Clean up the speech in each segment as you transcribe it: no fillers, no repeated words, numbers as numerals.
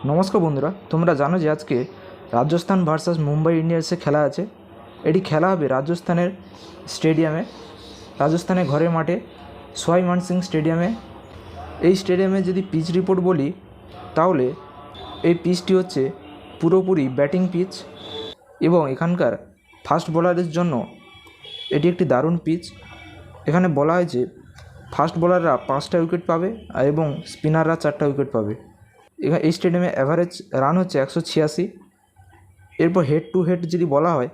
নমস্কার বন্ধুরা, তোমরা জানো যে আজকে রাজস্থান ভার্সাস মুম্বাই ইন্ডিয়ান্সের খেলা আছে। এটি খেলা হবে রাজস্থানের স্টেডিয়ামে, রাজস্থানের ঘরের মাঠে সওয়াই মান সিং স্টেডিয়ামে। এই স্টেডিয়ামে যদি পিচ রিপোর্ট বলি তাহলে এই পিচটি হচ্ছে পুরোপুরি ব্যাটিং পিচ এবং এখানকার ফাস্ট বোলারের জন্য এটি একটি দারুণ পিচ। এখানে বলা হয়েছে ফাস্ট বোলাররা 5টা উইকেট পাবে এবং স্পিনাররা 4টা উইকেট পাবে। এখানে এই স্টেডিয়ামে অ্যাভারেজ রান হচ্ছে 186। এরপর হেড টু হেড যদি বলা হয়,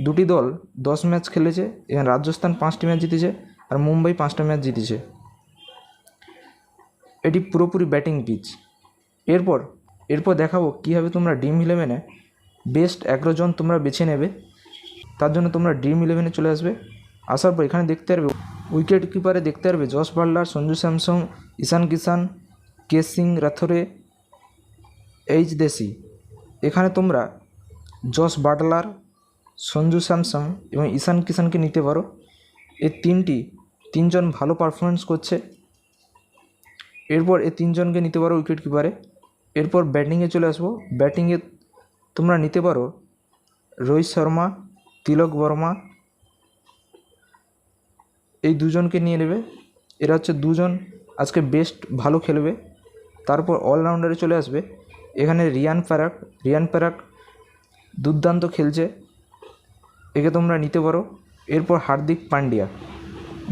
দুটি দল 10 ম্যাচ খেলেছে। এখানে রাজস্থান 5টি ম্যাচ জিতেছে আর মুম্বাই 5টা ম্যাচ জিতেছে। এটি পুরোপুরি ব্যাটিং পিচ। এরপর দেখাবো কীভাবে তোমরা ড্রিম ইলেভেনে বেস্ট 11 জন তোমরা বেছে নেবে। তার জন্য তোমরা ড্রিম ইলেভেনে চলে আসবে। আসার পর এখানে দেখতে পারবে উইকেট কিপারে দেখতে পারবে জস বাটলার, সঞ্জু স্যামসন, ঈশান কিষান, কে সিং রাথোরে, এইচ দেশি। এখানে তোমরা জস বাটলার, সঞ্জু স্যামসন এবং ঈশান কিষানকে নিতে পারো। এই তিনজন ভালো পারফরমেন্স করছে। এরপর এই তিনজনকে নিতে পারো উইকেট কিপারে। এরপর ব্যাটিংয়ে চলে আসবো। ব্যাটিংয়ে তোমরা নিতে পারো রোহিত শর্মা, তিলক বর্মা, এই দুজনকে নিয়ে নেবে। এরা হচ্ছে দুজন আজকে বেস্ট ভালো খেলবে। তারপর অলরাউন্ডারে চলে আসবে। এখানে রিয়ান প্যারাক দুর্দান্ত খেলছে, একে তোমরা নিতে পারো। এরপর হার্দিক পান্ডিয়া,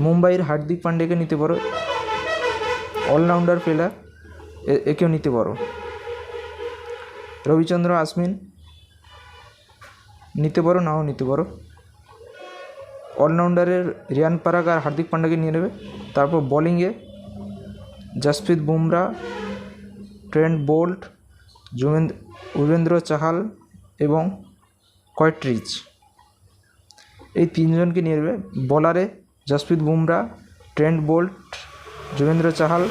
মুম্বাইয়ের হার্দিক পান্ডিয়াকে নিতে পারো, অলরাউন্ডার প্লেয়ার, একেও নিতে পারো। রবিচন্দ্র আশ্বিন নিতে পারো, নাও নিতে পারো। অলরাউন্ডারের রিয়ান পরাগ আর হার্দিক পান্ডিয়াকে নিয়ে নেবে। তারপর বোলিংয়ে জসপ্রীত বুমরা, ট্রেন্ট বোল্ট, যুজবেন্দ্র চাহাল এবং কয়ট্রিজ, এই তিনজনকে নিয়ে নেবে। বোলারে জসপ্রীত বুমরা, ট্রেন্ট বোল্ট, যুজবেন্দ্র চাহাল,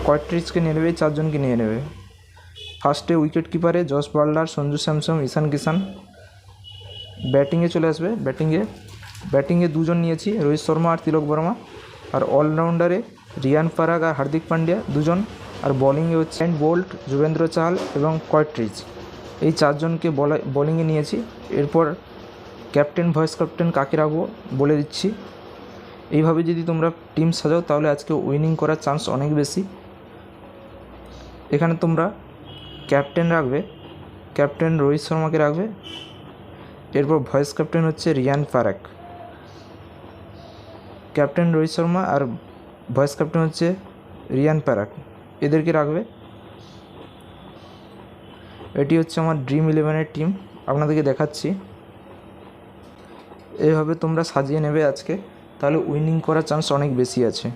কয়ট্রিজকে নিয়ে নেবে। এই চারজনকে নিয়ে নেবে। ফার্স্টে উইকেট কিপারে জস বাটলার, সঞ্জু স্যামসন, ঈশান কিষান। ব্যাটিংয়ে চলে আসবে। ব্যাটিংয়ে দুজন নিয়েছি, রোহিত শর্মা আর তিলক বর্মা। আর অলরাউন্ডারে রিয়ান পরাগ আর হার্দিক পান্ডিয়া দুজন। আর বোলিংয়ে হচ্ছে ট্রেন্ট বোল্ট, যুজবেন্দ্র চাহাল এবং কয়ট্রিজ, এই চারজনকে বোলিংয়ে নিয়েছি। এরপর ক্যাপ্টেন ভাইস ক্যাপ্টেন কাকে রাখবো বলে দিচ্ছি। এইভাবে যদি তোমরা টিম সাজাও তাহলে আজকে উইনিং করার চান্স অনেক বেশি। এখানে তোমরা ক্যাপ্টেন রাখবে, ক্যাপ্টেন রোহিত শর্মাকে রাখবে। এরপর ভাইস ক্যাপ্টেন হচ্ছে রিয়ান পরাগ। ক্যাপ্টেন রোহিত শর্মা আর ভাইস ক্যাপ্টেন হচ্ছে রিয়ান পরাগ, এদেরকে রাখবে। এটি হচ্ছে আমার ড্রিম ইলেভেনের টিম, আপনাদেরকে দেখাচ্ছি। এইভাবে তোমরা সাজিয়ে নেবে আজকে, তাহলে উইনিং করার চান্স অনেক বেশি আছে।